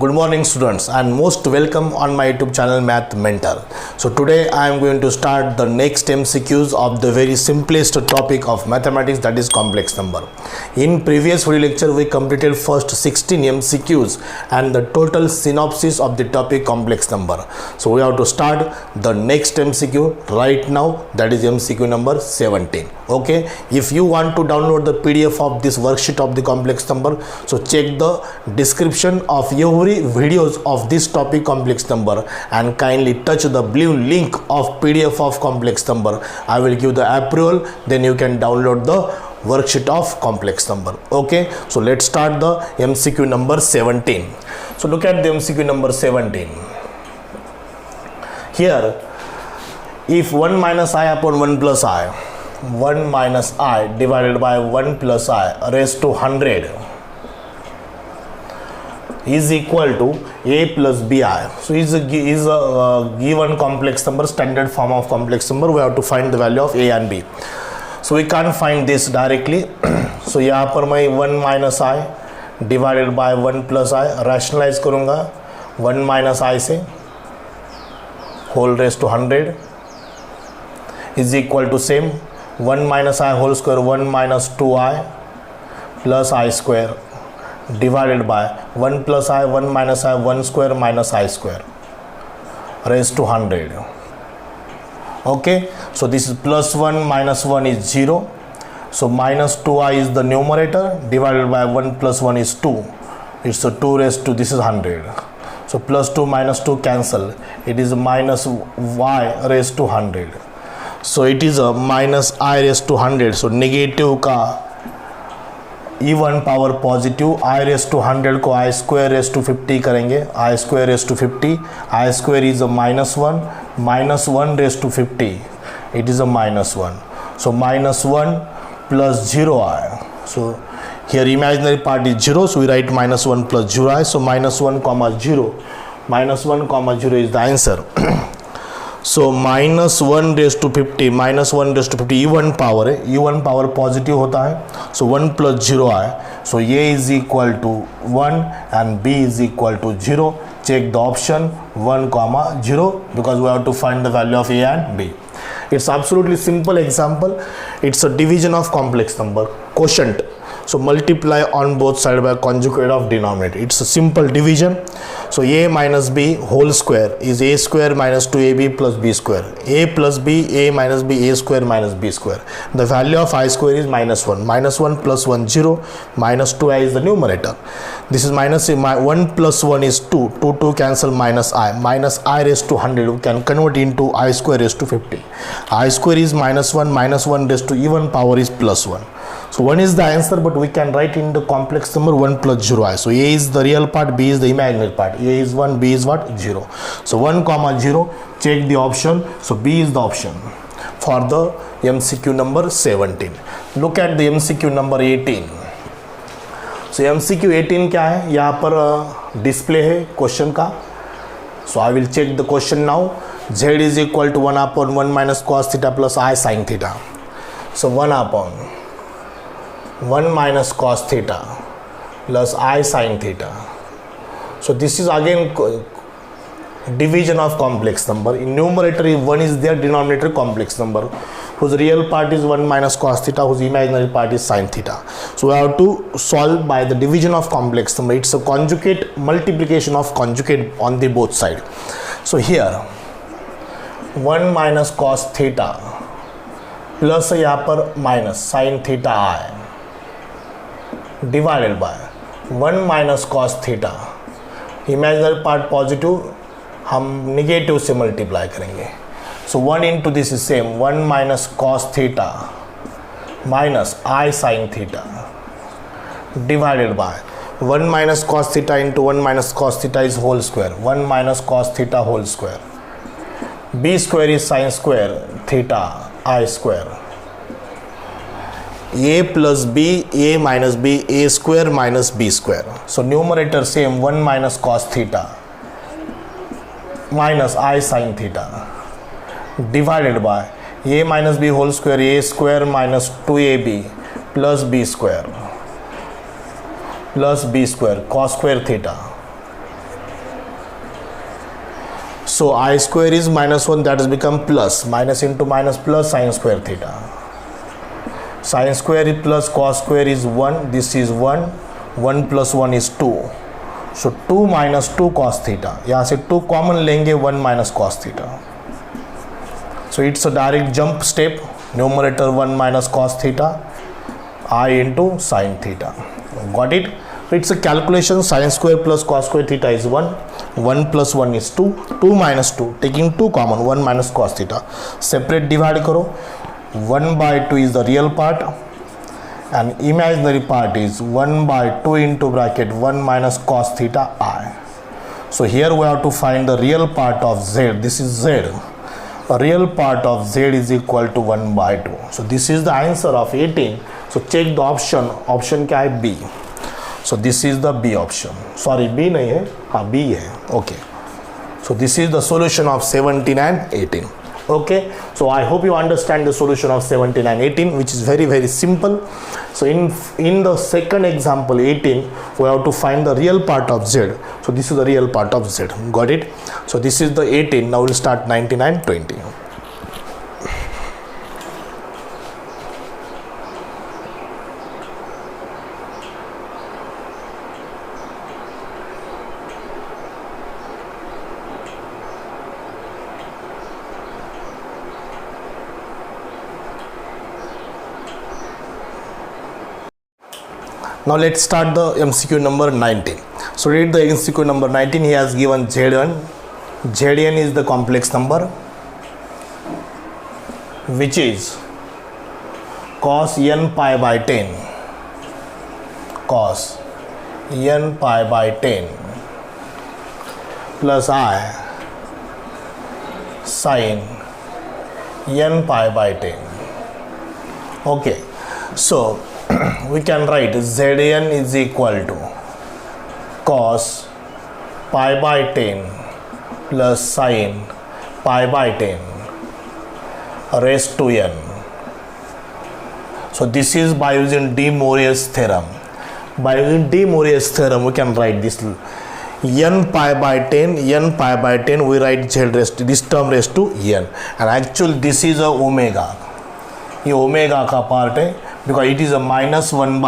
Good morning students and most welcome on my YouTube channel Math Mentor. So today I am going to start the next MCQs of the very simplest topic of mathematics, that is complex number. In previous video lecture we completed first 16 MCQs and the total synopsis of the topic complex number. So we have to start the next MCQ right now, that is MCQ number 17. Okay, if you want to download the PDF of this worksheet of the complex number, so check the description of every videos of this topic complex number and kindly touch the blue link of PDF of complex number. I will give the approval, then you can download the worksheet of complex number. Okay, so let's start the MCQ number 17. So look at the MCQ number 17. Here, if 1 minus I upon 1 plus I, 1 minus I divided by 1 plus I raised to 100 is equal to A plus BI. So is a given complex number, standard form of complex number. We have to find the value of A and B. So we can't find this directly. So यहाँ पर मैं 1 minus I divided by 1 plus I rationalize करूँगा 1 minus I से whole raised to 100 is equal to same 1 minus I whole square 1 minus 2I plus I square divided by 1 plus I 1 minus I 1 square minus I square raised to 100. Okay, so this is plus 1 minus 1 is 0. So minus 2I is the numerator, divided by 1 plus 1 is 2. It's a 2 raised to, this is 100. So plus 2 minus 2 cancel. It is minus y raised to 100. So it is a minus I raised to 100. So negative का even power positive I raise to 100 को I square raise to 50 करेंगे. I square raise to 50, I square is a -1 raise to 50, it is a -1. So -1 plus 0I. So here imaginary part is 0, so we write -1 plus 0I. So -1 comma 0, -1 comma 0 is the answer. So -1 raised to 50, -1 raised to 50 even power है, even power positive होता है. So 1 plus 0 आए. So A is equal to 1 and B is equal to 0. Check the option 1 comma 0 because we have to find the value of A and B. It's absolutely simple example. It's a division of complex number, quotient. So multiply on both sides by conjugate of denominator. It's a simple division. So A minus B whole square is A square minus 2AB plus B square. A plus B, A minus B, A square minus B square. The value of I square is -1. -1 plus 1, 0. Minus 2I is the numerator. This is minus 1 plus 1 is 2. 2 cancel minus I. Minus I raised to 100. We can convert into I square raised to 50. I square is -1 raised to even power is +1. So 1 is the answer, but we can write in the complex number 1 plus 0I. So A is the real part, B is the imaginary part. A is 1, B is what? 0. So 1 comma 0, check the option. So B is the option for the MCQ number 17. Look at the MCQ number 18. So MCQ 18 क्या है? यहाँ पर display है question का. So I will check the question now. Z is equal to 1 upon 1 minus cos theta plus I sin theta. So 1 upon 1 minus cos theta plus I sin theta. So this is again division of complex number. In numerator 1 is there, denominator complex number whose real part is 1 minus cos theta, whose imaginary part is sin theta. So we have to solve by the division of complex number. It's a conjugate multiplication of conjugate on the both side. So here 1 minus cos theta plus यहाँ पर minus sin theta I divided by 1 minus cos theta, imaginary part positive, हम negative से multiply करेंगे. So 1 into this is same 1 minus cos theta minus I sin theta divided by 1 minus cos theta into 1 minus cos theta is whole square, 1 minus cos theta whole square. B square is sin square theta I square. A plus B, A minus B, A square minus B square. So numerator same 1 minus cos theta minus I sin theta divided by A minus B whole square, A square minus 2AB plus B square cos square theta So I square is -1, that has become plus. Minus into minus plus sin square theta. Sin square is plus cos square is 1. This is 1. 1 plus 1 is 2. So 2 minus 2 cos theta. यहाँ से 2 common लेंगे, 1 minus cos theta. So it's a direct jump step. Numerator 1 minus cos theta. I into sin theta. Got it? It's a calculation. Sin square plus cos square theta is 1. 1 plus 1 is 2. 2 minus 2. Taking 2 common. 1 minus cos theta. Separate divide करो. 1 by 2 is the real part. And imaginary part is 1 by 2 into bracket 1 minus cos theta I. So here we have to find the real part of z. This is z. A real part of z is equal to 1 by 2. So this is the answer of 18. So check the option. Option क्या है? B. So this is the B option. Sorry, B नहीं है, हाँ B है. Okay. So this is the solution of 17 and 18. Okay. So I hope you understand the solution of 17 and 18, which is very simple. So in the second example 18, we have to find the real part of z. So this is the real part of z. Got it? So this is the 18. Now we'll start 19 and 20. Now let's start the MCQ number 19. So read the MCQ number 19. He has given Zn. Zn is the complex number which is cos n pi by 10. Cos n pi by 10 plus I sin n pi by 10. Okay. So we can write Zn is equal to cos pi by 10 plus sin pi by 10 raised to n. So this is by using De Moivre's theorem. By using De Moivre's theorem, we can write this n pi by 10 we write z raised to this term raised to n, and actually this is a omega. ये omega का part है because it is a -1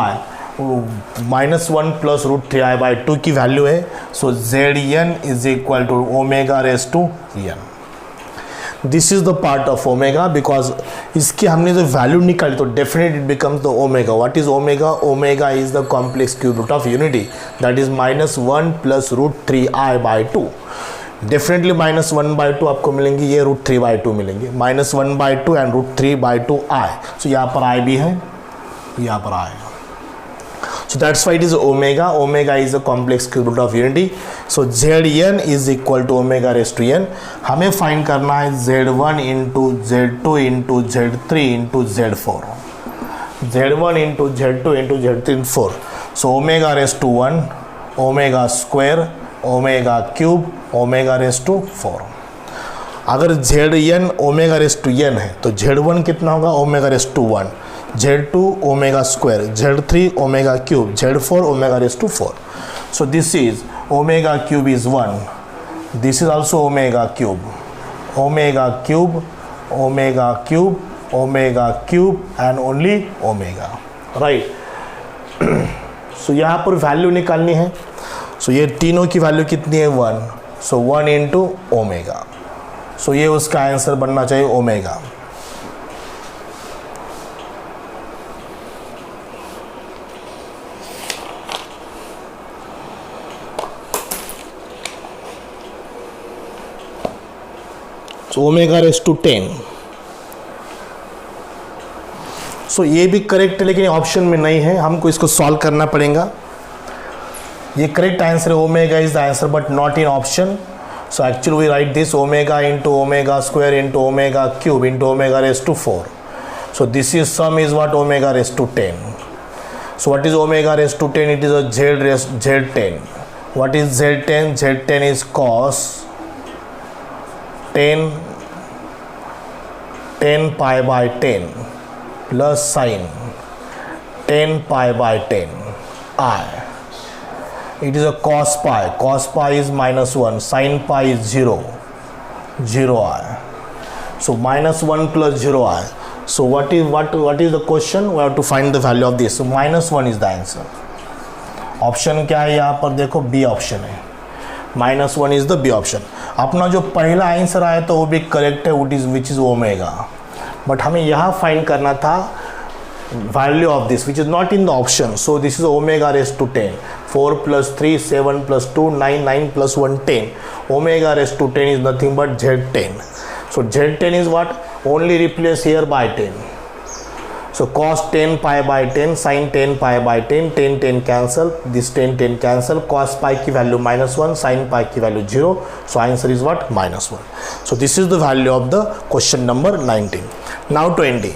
plus √3i by 2 की value है. So Zn is equal to omega raise to n. This is the part of omega because इसकी हमने जो value निकाली तो definite it becomes the omega. What is omega? Omega is the complex cube root of unity, that is -1 plus √3i by 2. Definitely -1 by 2 आपको मिलेंगे, ये √3 by 2 मिलेंगे. -1 by 2 and √3 by 2 i. सो यहाँ पर i भी है, यहाँ पर i. So that's why it is omega. Omega is the complex cube root of unity. So Zn is equal to omega raised to n. हमें फाइंड करना है Z1 into Z2 into Z3 into Z4. Z1 into Z2 into Z3 into 4. So omega raised to 1, omega square, omega cube, omega raised to 4. अगर Zn omega raised to n है तो Z1 कितना होगा? Omega raised to 1. Z2 omega square, Z3 omega cube, Z4 omega raised to 4. So this is omega cube is 1. This is also omega cube. Omega cube, omega cube, omega cube and only omega. Right? So यहाँ पर value निकालनी है. So ये तीनों की value कितनी है? 1. So 1 into omega. So ये उसका आंसर बनना चाहिए omega. So omega raise to 10. So ये भी करेक्ट है लेकिन ऑप्शन में नहीं है, हमको इसको सॉल्व करना पड़ेगा. ये करेक्ट आंसर है, omega is the answer but not in option. So actually we write this omega into omega square into omega cube into omega raised to 4. So this is sum is what? Omega raised to 10. So what is omega raised to 10? It is a Z10. What is Z10? Z10 is cos 10 pi by 10 plus sin 10 pi by 10 I. It is a cos pi. Cos pi is -1. Sin pi is 0. 0i. So minus 1 plus 0i. So what is the question? We have to find the value of this. So minus 1 is the answer. Option क्या है यहाँ पर देखो, B option है, minus 1 is the B option. अपना जो पहला answer आया तो वो भी करेक्ट है, विच इज ओमेगा. बट हमें यहाँ फाइंड करना था value of this which is not in the option. So this is omega raised to 10. 4 plus 3 7 plus 2 9, 9 plus 1 10. Omega raised to 10 is nothing but Z10. So Z10 is what? Only replace here by 10. So cos 10 pi by 10, sin 10 pi by 10, 10 10 cancel, this 10 10 cancel, cos pi की value minus 1, sin pi की value 0. So answer is what? minus 1. So this is the value of the question number 19. Now 20.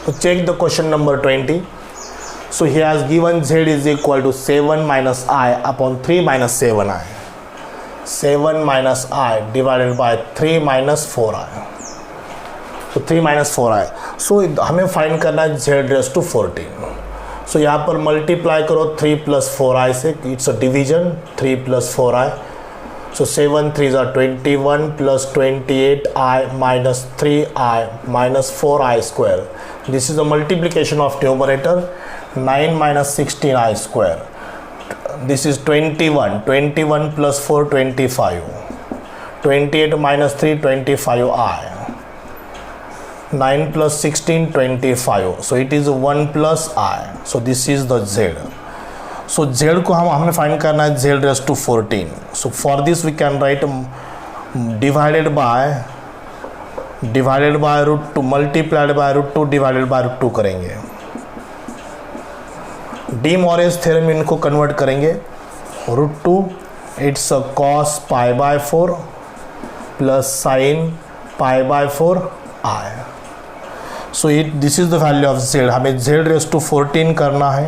So check the question number 20. So he has given z is equal to 7 minus I upon 3 minus 7i. 7 minus I divided by 3 minus 4i. So 3 minus 4i. So हमें find करना है z raised to 14. So यहाँ पर multiply करो 3 plus 4i से, it's a division, 3 plus 4i. So 7 3s are 21 plus 28i minus 3i minus 4i square. This is the multiplication of numerator. 9 minus 16i square. This is 21. 21 plus 4 25. 28 minus 3 25i. 9 plus 16 25. So it is 1 plus i. So this is the z. So z को हमें find करना है z raised to 14. So for this we can write divided by root 2 multiplied by root 2 divided by root 2 करेंगे. De Moraes theorem इनको convert करेंगे. Root 2 it's cos pi by 4 प्लस sin pi by 4 i. So this is the value of z. हमें z raised to 14 करना है.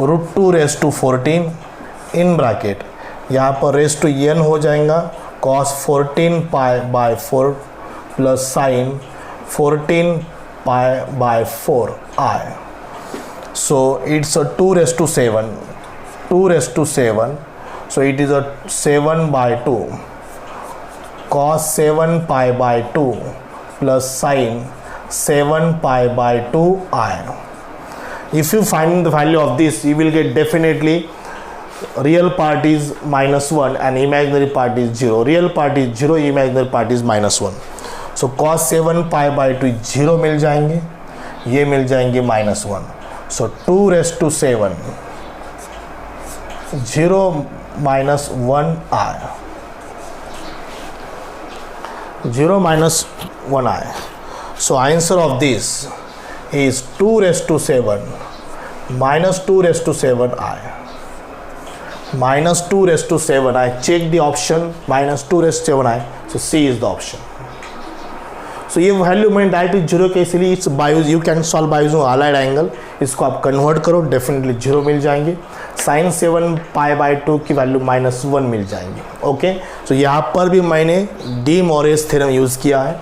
Root 2 raised to 14 इन bracket, यहाँ पर raised to n हो जाएगा. cos 14 pi by 4 plus sin 14 pi by 4i. So it's a 2 raised to 7. 2 raised to 7. So it is a 7 by 2. Cos 7 pi by 2 plus sin 7 pi by 2i. If you find the value of this, you will get definitely real part is minus 1 and imaginary part is 0. Real part is 0, imaginary part is minus 1. So cos 7 pi by 2 0 मिल जाएंगे, ये मिल जाएंगे minus 1. So 2 raised to 7, 0 minus 1i. 0 minus 1i. So answer of this is 2 raised to 7 minus 2 raised to 7i. Minus 2 raised to 7i. Check the option minus 2 raised to 7i. So C is the option. So ये value में directly zero के, इसलिए it's by you can solve by using allied angle. इसको आप convert करो, definitely zero मिल जाएंगे. Sign 7 pi by 2 की value minus 1 मिल जाएंगे. ओके, सो यहाँ पर भी मैंने डी मॉरेज थ्योरम यूज़ किया है.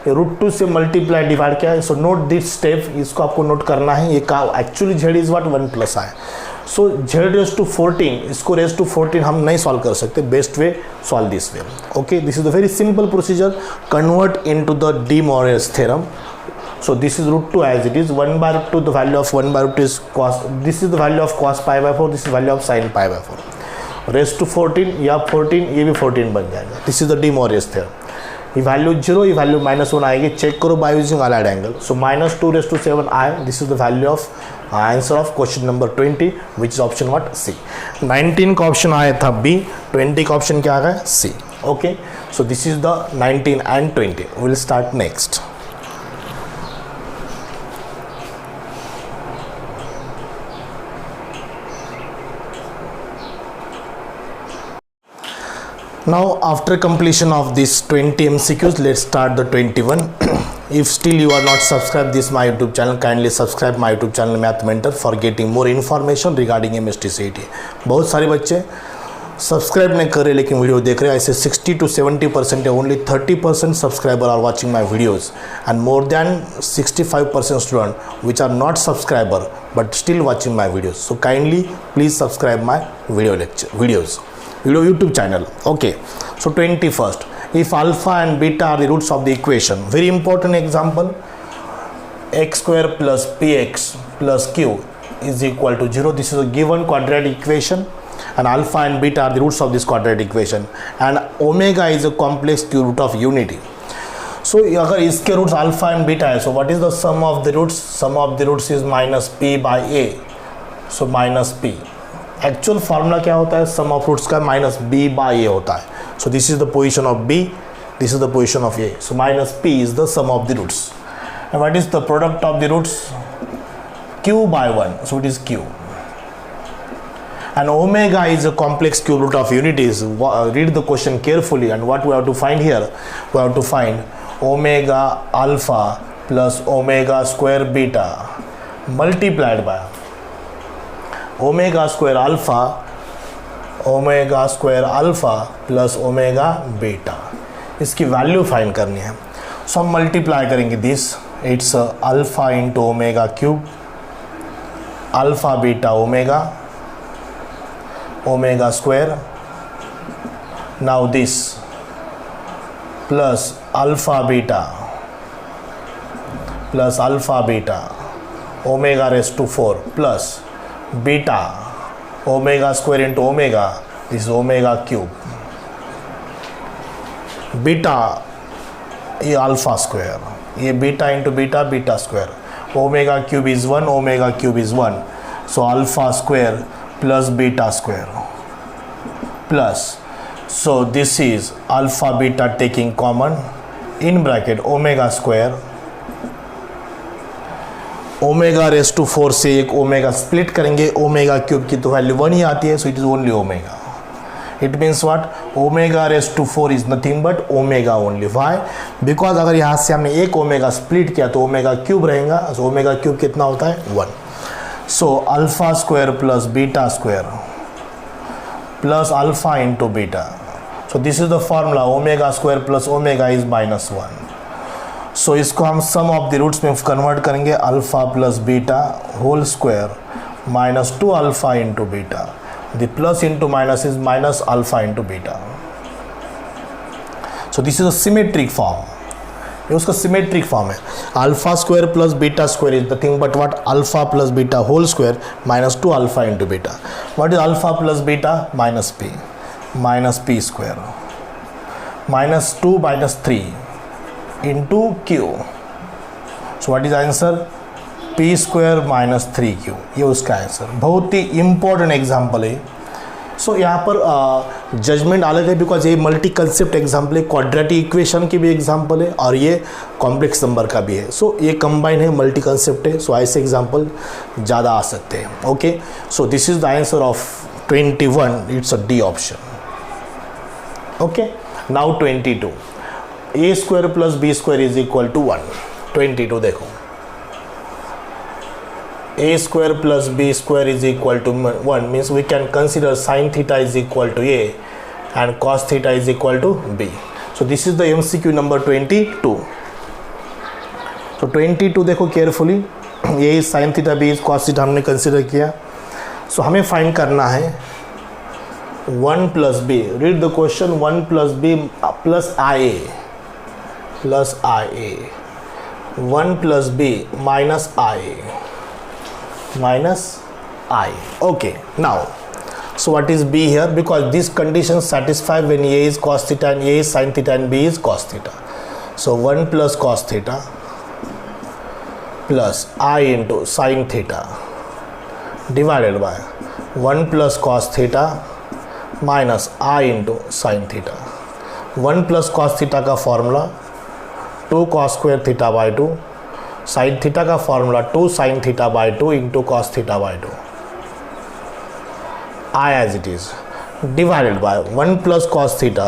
रूट 2 से मल्टीप्लाई डिवाइड किया है. सो नोट दिस स्टेप, इसको आपको नोट करना है. ये का actually Z is what 1 plus है. सो जेड रेज टू 14, इसको रेज टू 14 हम नहीं सॉल्व कर सकते. Best way solve this way. Okay, this is the very simple procedure. Convert into the De Moraes theorem. So this is root 2 as it is. 1 by root 2, the value of 1 by root 2 is cos. This is the value of cos pi by 4. This is value of sin pi by 4. Raised to 14, या 14, ये भी 14 बन जाएगा. This is the De Moivre's theorem. ये value 0, ये value minus 1 आएगी. Check करो by using allied angle. So minus 2 raised to 7i. This is the value of answer of question number 20, which is option what C. 19 का option आया था B, 20 का option क्या आ गया C. Okay, so this is the 19 and 20. Will start next. Now after completion of this 20 MCQs, let's start the 21. If still you are not subscribed this my YouTube channel, kindly subscribe my YouTube channel Math Mentor for getting more information regarding MST CET. बहुत सारे बच्चे subscribe नहीं कर रहे लेकिन video देख रहे हैं. ऐसे 60 to 70% है. Only 30% subscriber are watching my videos and more than 65% student which are not subscriber but still watching my videos. So kindly please subscribe my video YouTube channel. Okay, So 21st, if alpha and beta are the roots of the equation, very important example, x square plus px plus q is equal to 0. This is a given quadratic equation and alpha and beta are the roots of this quadratic equation and omega is a complex cube root of unity. So अगर इसके roots alpha and beta है, so what is the sum of the roots? Sum of the roots is minus p by a, so minus p. Actual formula क्या होता है सम of roots का? Minus b by a होता है. So this is the position of b, this is the position of a, so minus p is the sum of the roots. And what is the product of the roots? q by 1, so it is q. And omega is a complex cube root of unities. Read the question carefully, and what we have to find here? We have to find omega alpha plus omega square beta multiplied by omega square alpha plus omega beta. इसकी value find करनी है. सो हम multiply करेंगे this, it's alpha into omega cube, alpha beta omega square, now this plus alpha beta omega raised to 4 plus beta omega square into omega, this is omega cube, beta ये alpha square, ये beta into beta square, omega cube is 1, so alpha square plus beta square plus, so this is alpha beta taking common in bracket omega square, omega raise to 4 से एक omega split करेंगे, omega cube की तो value 1 ही आती है, so it is only omega. It means what? Omega raise to 4 is nothing but omega only. Why? Because अगर यहाँ से हमने एक ओमेगा स्प्लिट किया तो ओमेगा क्यूब रहेगा, सो ओमेगा क्यूब कितना होता है? 1. So alpha square plus beta square plus alpha into beta, so this is the formula omega square plus omega is -1. So इसको हम सम ऑफ द रूट्स में convert करेंगे, alpha plus beta whole square -2 alpha into beta, the plus into minus is minus alpha into beta. So this is a symmetric form, ये उसका symmetric form है. Alpha square plus beta square is nothing but what? Alpha plus beta whole square -2 alpha into beta. What is alpha plus beta? -p square -2 -3 into q. So what is answer? p square -3q. ये उसका answer. बहुत ही important example है. सो यहाँ पर judgement अलग है because ये multi concept example है, क्वाड्रेटिक इक्वेशन की भी एग्जाम्पल है और ये कॉम्प्लेक्स नंबर का भी है. सो ये कंबाइन है, मल्टी कंसेप्ट है, सो ऐसे एग्जाम्पल ज़्यादा आ सकते हैं. Okay, so this is the answer of 21, it's a D option. Okay, now 22, A square plus B square is equal to 1. 22 देखो, a square plus b square is equal to 1 means we can consider sin theta is equal to a and cos theta is equal to b. So this is the MCQ number 22. So 22 देखो carefully, ये sin theta b is cos theta हमने consider किया. सो हमें find करना है 1 plus b. Read the question. 1 plus b plus ia 1 plus b minus I. Okay, now so what is b here? Because these conditions satisfy when a is cos theta and a is sin theta and b is cos theta. So 1 plus cos theta plus I into sin theta divided by 1 plus cos theta minus I into sin theta. 1 plus cos theta का formula 2 cos square theta by 2, sine theta का formula 2 sine theta by 2 into cos theta by 2, i as it is, divided by 1 plus cos theta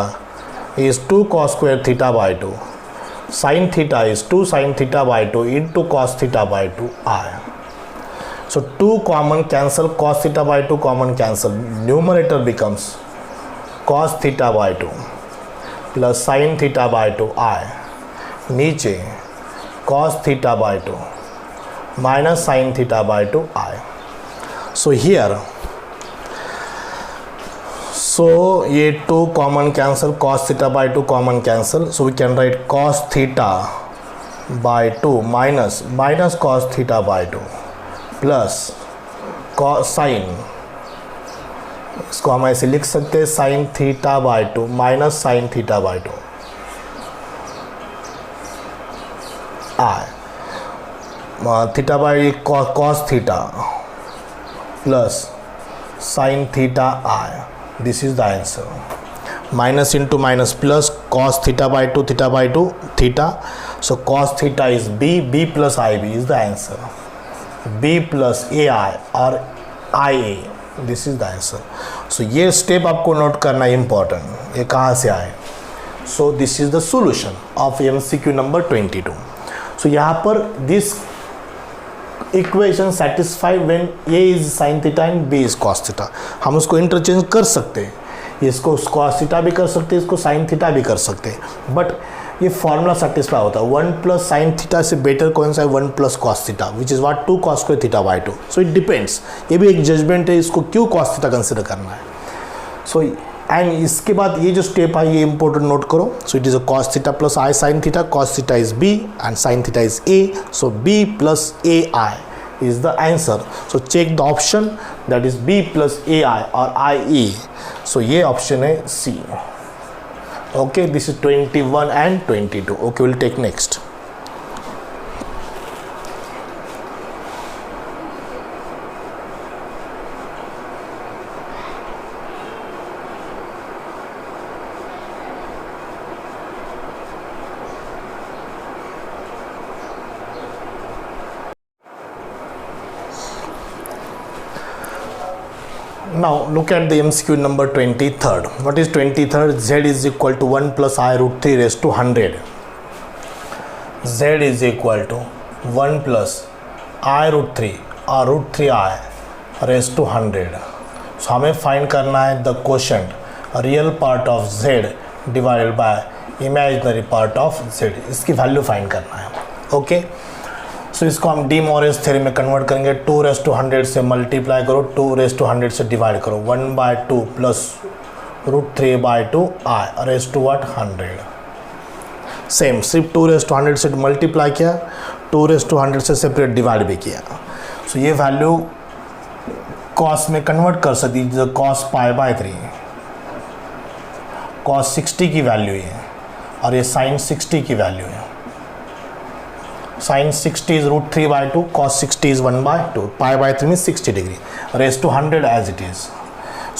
is 2 cos square theta by 2, sine theta is 2 sine theta by 2 into cos theta by 2 i. So 2 common cancel, cos theta by 2 common cancel, numerator becomes cos theta by 2 plus sine theta by 2 आई, नीचे cos theta by 2 minus sin theta by 2 I. So So ये 2 common cancel, cos theta by 2 common cancel, so we can write cos theta by 2 minus cos theta by 2 plus sine, इसको हम ऐसे लिख सकते हैं sine theta by 2 minus sine theta by 2 I theta by cos theta plus sine theta I, this is the answer. Minus into minus plus cos theta by 2 theta, so cos theta is b plus ib is the answer. B plus ai or ia, this is the answer. So ये step आपको note करना important, ये कहाँ से आए. So this is the solution of MCQ number 22. So यहाँ पर this equation satisfy when a is sin theta and b is cos theta. हम उसको इंटरचेंज कर सकते हैं, इसको cos थीटा भी कर सकते हैं, इसको sin थीटा भी कर सकते हैं, बट ये फॉर्मूला सेटिस्फाई होता है. 1 प्लस साइन थीटा से बेटर कौन सा है? 1 plus cos theta, which is what 2 cos square theta by 2. So it depends, ये भी एक जजमेंट है, इसको क्यों cos थीटा कंसिडर करना है. सो एंड इसके बाद ये जो स्टेप है ये इंपॉर्टेंट नोट करो. सो it is a cos theta plus I sine theta, cos theta is b and sin theta is a, so b plus ai is the answer. So check the option, that is b plus ai or ie. So ये option है C. Okay, this is 21 and 22. Okay, we'll take next. Now look at the MCQ number 23rd. What is 23rd? Z is equal to 1 plus I root 3 raised to 100. Z is equal to 1 plus I root 3 or root 3I raised to 100. So हमें find करना है the quotient real part of Z divided by imaginary part of Z. इसकी value find करना है. Okay, सो इसको हम D Morris theory में convert करेंगे. 2 रेज़ टू 100 से मल्टीप्लाई करो, 2 रेज़ टू 100 से डिवाइड करो. 1 by 2 plus root 3 by 2 I raise to what 100. Same, सिर्फ 2 रेज़ टू 100 से मल्टीप्लाई किया, 2 रेज़ टू 100 से सेपरेट डिवाइड भी किया. सो ये वैल्यू कॉस में कन्वर्ट कर सकती है. कॉस पाई बाय 3, कॉस 60 की वैल्यू है और ये साइन 60 की वैल्यू है. Sin 60 is root 3 by 2, cos 60 is 1 by 2. Pi by 3 means 60 degree. Raised to 100 as it is.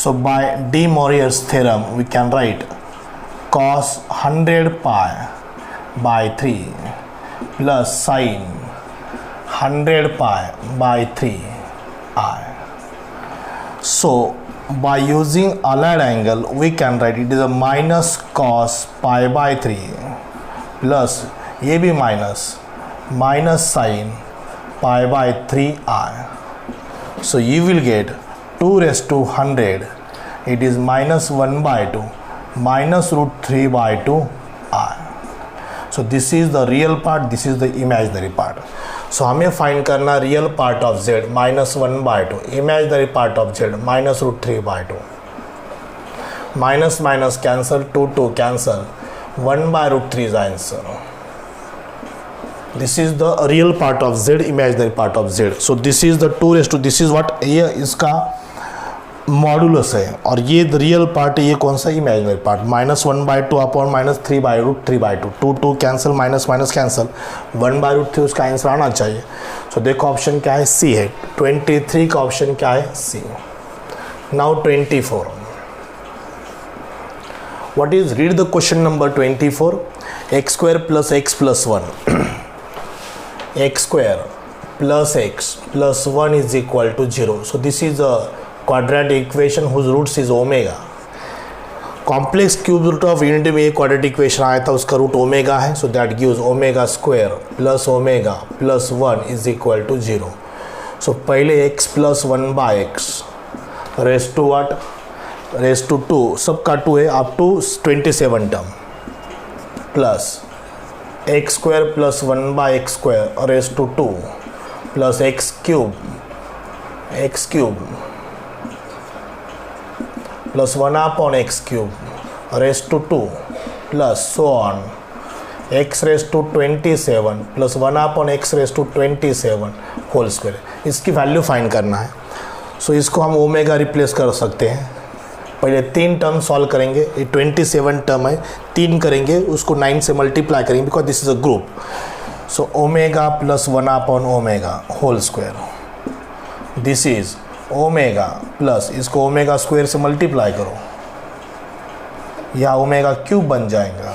So by De Moivre's theorem, we can write cos 100 pi by 3 plus sin 100 pi by 3 I. So by using allied angle, we can write it is a minus cos pi by 3 plus ये भी minus sin pi by 3i. So you will get 2 raised to 100, it is minus 1 by 2 minus root 3 by 2 i. So this is the real part, this is the imaginary part. So हमें find करना real part of z minus 1 by 2, imaginary part of z minus root 3 by 2. Minus minus cancel, 2 cancel, 1 by root 3 is answer. This is the real part of z, imaginary part of z. So this is the 2 raised to, this is what, ये इसका modulus है और ये real part है, ये कौन सा imaginary part. Minus 1 by 2 upon minus 3 by root 3 by 2, 2 cancel, minus minus cancel, 1 by root 3 उसका आंसर आना चाहिए. सो देखो ऑप्शन क्या है, सी है. 23 का ऑप्शन क्या है, C. Now 24. What is, read the question number 24. X square plus X plus 1, x square plus x plus 1 is equal to 0. So this is a quadratic equation whose roots is omega. Complex cube root of unity में एक quadratic equation आया था, उसका root omega है. So that gives omega square plus omega plus 1 is equal to 0. So पहले x plus 1 by x raised to what, raised to 2, सबका 2 है, up to 27 term plus x square plus 1 by x square raised to 2 plus x cube plus 1/x³ raise to 2 plus so on x raise to 27 plus 1/x raise to 27 whole square. इसकी value find करना है। सो इसको हम omega replace कर सकते हैं। पहले 3 term solve करेंगे, ये 27 टर्म है, 3 करेंगे, उसको 9 से मल्टीप्लाई करेंगे because this is a group. So omega plus 1/ओमेगा whole square, this is omega plus इसको ओमेगा स्क्वायर से मल्टीप्लाई करो या ओमेगा क्यूब बन जाएगा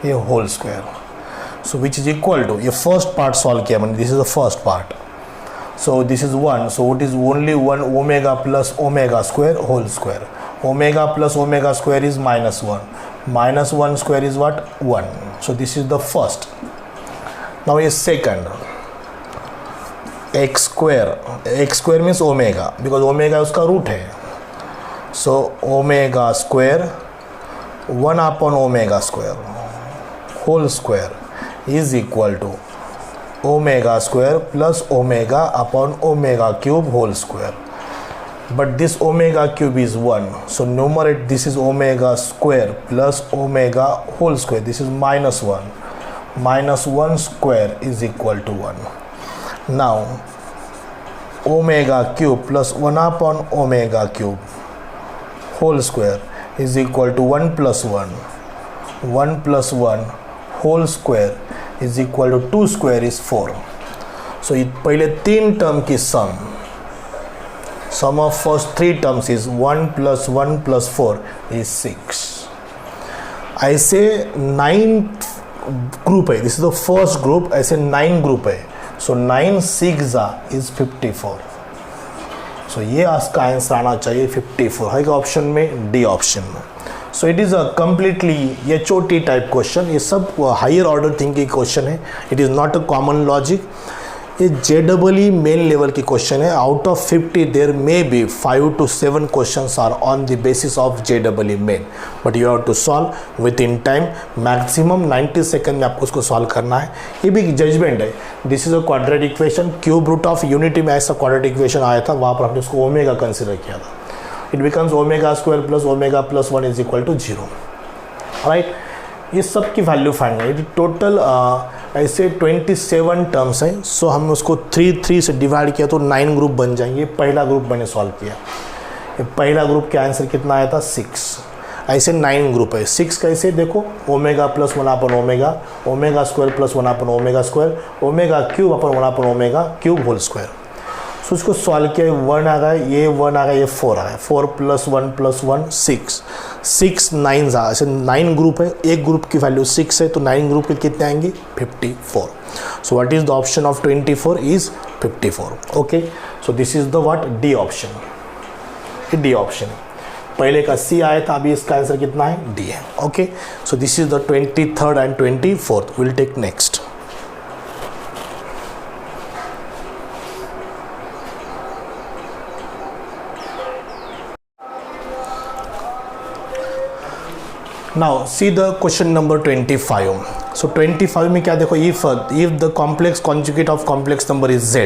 ये whole square. So which is equal to, ये फर्स्ट पार्ट सॉल्व किया मैंने, this is the first part. So this is 1, so it is only 1 omega plus omega square whole square. Omega plus omega square is -1. -1 square is what? 1. So this is the first. Now is second. X square means omega because omega उसका root है. So omega square 1/omega square whole square is equal to omega square plus omega upon omega cube whole square. But this omega cube is 1. So numerate this is omega square plus omega whole square. This is -1. -1 square is equal to 1. Now omega cube plus 1/omega cube whole square is equal to 1 plus 1. 1 plus 1 whole square is equal to 2 square is 4. So पहले 3 term की sum of first 3 terms is 1 plus 1 plus 4 is 6. ऐसे 9 group है, this is the first group, ऐसे 9 group है। सो 9 6 is 54. सो ये आपका answer आना चाहिए 54 है ऑप्शन में, डी ऑप्शन में। So it is a completely HOT type question, ये सब हायर ऑर्डर थिंकिंग क्वेश्चन है, it is not a common logic. ये JEE मेन लेवल की क्वेश्चन है। Out of 50 there may be 5 to 7 questions are on the basis of JEE main, but you have to solve within time, maximum 90 second में आपको उसको solve करना है। ये भी जजमेंट है, this is a quadratic equation, cube root of unity में ऐसा क्वाड्रेटिक इक्वेशन आया था, वहाँ पर हमने उसको ओमेगा कंसिडर किया था। It becomes omega square plus omega plus 1 is equal to 0, right. ये सब की वैल्यू फाइंड है। टोटल ऐसे 27 टर्म्स हैं। सो हमने उसको 3 से डिवाइड किया तो 9 ग्रुप बन जाएंगे। पहला ग्रुप मैंने सॉल्व किया, ये पहला ग्रुप का आंसर कितना आया था 6। ऐसे 9 ग्रुप है। 6 कैसे देखो, ओमेगा प्लस 1/ओमेगा, ओमेगा स्क्वायर प्लस 1/ओमेगा स्क्वायर, ओमेगा क्यूब अपन 1/ओमेगा क्यूब होल स्क्वायर। सो उसको सॉल्व किया, 1 आ गया, ये 1 आ गया, ये 4 आ गया, 4 + 1 + 1 6, 6 9 ऐसे 9 ग्रुप है। एक ग्रुप की वैल्यू 6 है तो 9 ग्रुप के कितने आएंगे 54। So what is the option of 24 is 54। Okay, so this is the what D option, D option. पहले का सी आया था, अभी इसका आंसर कितना है डी है। Okay, so this is the 23rd and 24th। Will take next. Now see the question number 25. So 25 में क्या देखो, if the complex conjugate of complex number is z,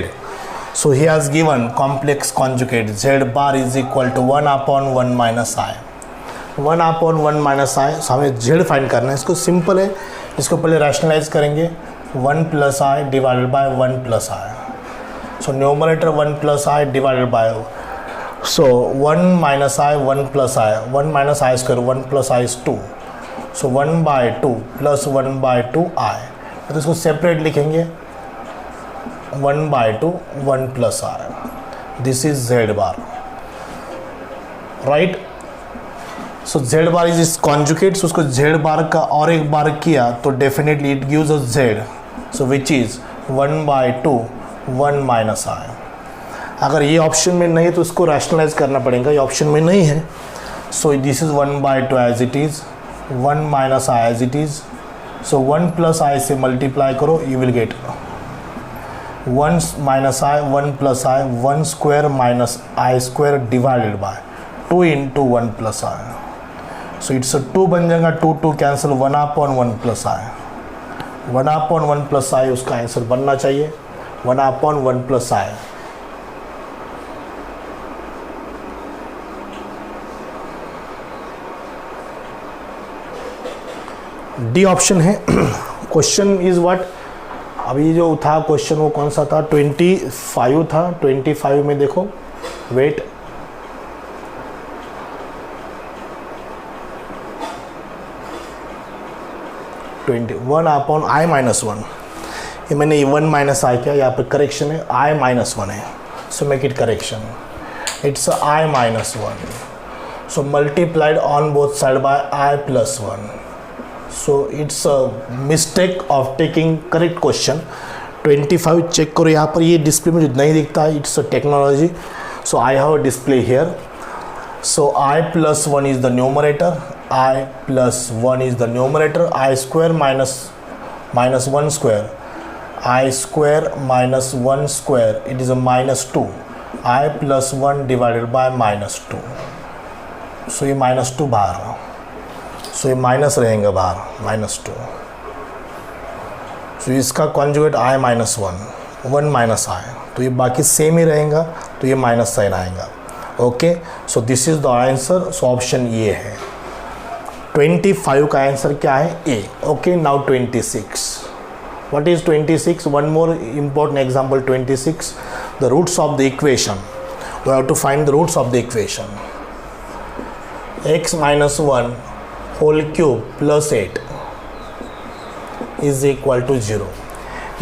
so he has given complex conjugate z bar is equal to 1/1 minus i, 1/1 minus i। so हमें z find करना है। इसको simple है, इसको पहले रैशनलाइज करेंगे, 1 + i divided by 1 + i। So numerator 1 + i divided by, so 1 - i 1 + i, 1 - i square, 1 + i is 2, so 1/2 plus 1/2 i। तो इसको सेपरेट लिखेंगे, 1/2 1 + i, this is z bar, right. So z bar is इस conjugate. सो उसको z bar का और एक बार किया तो definitely it gives us z, so which is 1/2 1 - i। अगर ये ऑप्शन में नहीं है तो इसको रैशनलाइज करना पड़ेगा, ये ऑप्शन में नहीं है। So this is 1/2 as it is, 1 - i as it is. So 1 + i से मल्टीप्लाई करो, you will get 1 - i 1 + i 1 square minus i square divided by 2 × 1 + i। So it's 2 बन जाएगा, 2 कैंसिल, 1/1 + i, 1/1 + i उसका answer बनना चाहिए, 1/1 + i। D option है। Question is what, अभी जो था क्वेश्चन वो कौन सा था, 25 था। 25 में देखो wait, one upon i minus one, ये मैंने 1 माइनस आई किया, यहाँ पे करेक्शन है, आई माइनस वन है, so make it correction, it's I minus one, so multiplied on both side by I plus 1, so it's a mistake of taking correct question। 25 check करो, यहाँ पर ये डिस्प्ले में जो नहीं दिखता है, it's a technology, so I have a display here, so I plus 1 is the numerator, I plus 1 is the numerator, I square minus 1 square, I square minus 1 square, it is a minus 2, I plus 1 divided by minus 2, सो ये minus 2 बाहर, सो ये minus रहेंगे बाहर, minus 2, so इसका conjugate i minus 1 minus i, तो ये बाकी same ही रहेगा, तो ये माइनस साइन आएगा। Okay, so this is the answer, so option ये है। 25 का आंसर क्या है, A. Okay, now 26, what is 26? One more important example, 26, the roots of the equation, we have to find the roots of the equation. x minus 1 whole cube plus 8 is equal to 0,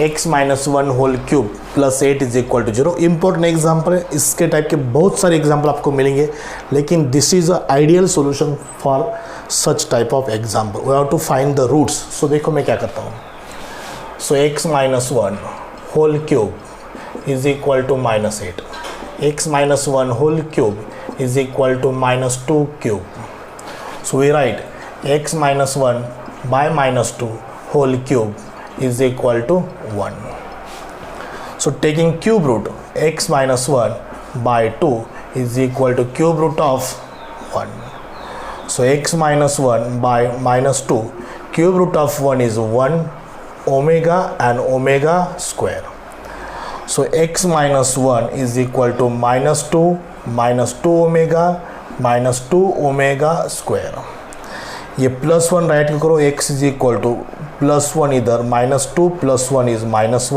x minus 1 whole cube plus 8 is equal to 0। Important example है, इसके type के बहुत सारे example आपको मिलेंगे, लेकिन this is a ideal solution for such type of example. We have to find the roots. So देखो मैं क्या करता हूँ, so x minus 1 whole cube is equal to minus 8, x minus 1 whole cube is equal to minus 2 cube, so we write x minus 1 by minus 2 whole cube is equal to 1, so taking cube root, x minus 1 by 2 is equal to cube root of 1, so x minus 1 by minus 2, cube root of 1 is 1 omega and omega square, so x minus 1 is equal to minus 2 omega minus 2 omega square, ये plus 1 right करो, x is equal to plus 1 इधर, minus 2 plus 1 is minus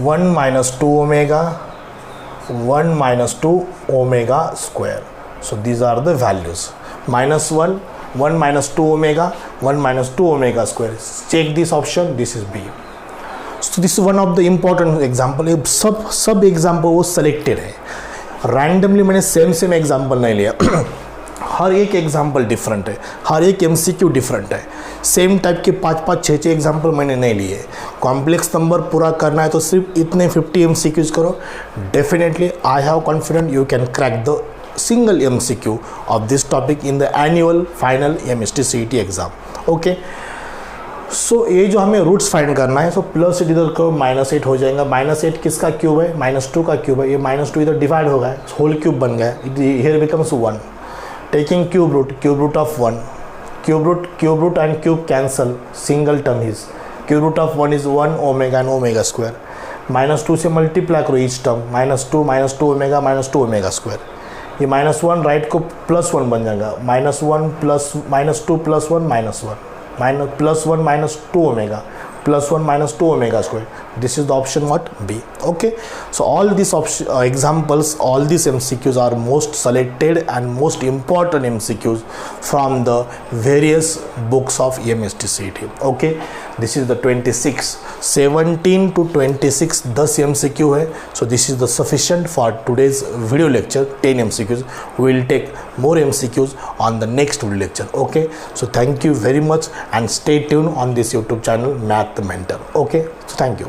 1 minus 2 omega, 1 minus 2 omega square, so these are the values, minus 1 minus 2 omega, 1 minus 2 omega square, check this option, this is B. So this is one of the important example. ये सब example वो selected है, randomly मैंने same example नहीं लिया। हर एक example different है, हर एक MCQ डिफरेंट है, सेम टाइप के 5 6 एग्जाम्पल मैंने नहीं लिए। कॉम्प्लेक्स नंबर पूरा करना है तो सिर्फ इतने 50 MCQs करो, definitely I have confident you can crack the single MCQ of this topic in the annual final MST CET exam. Okay, so ये जो हमें रूट्स फाइंड करना है, सो प्लस 8 इधर करो, माइनस 8 हो जाएगा, माइनस 8 किसका क्यूब है, माइनस 2 का क्यूब है, ये माइनस 2 इधर डिवाइड हो गया, होल क्यूब बन गया, here becomes 1, taking cube root of 1, cube root and cube cancel, single term is cube root of 1 is 1 omega and omega square, minus 2 से मल्टीप्लाई करो each term, minus 2 omega minus 2 omega square, ये minus 1 right को plus 1 बन जाएगा, minus 1 plus minus 2 plus 1 minus 1 minus plus 1 minus 2 omega plus 1 minus 2 omega square, this is the option what, B. Okay, so all these examples, all these MCQs are most selected and most important MCQs from the various books of MST CET. Okay, this is the 26, 17 to 26 10 MCQ है, so this is the sufficient for today's video lecture, 10 MCQs. we will take more MCQs on the next video lecture. Okay, so thank you very much and stay tuned on this YouTube channel Math Mentor. Okay, so thank you.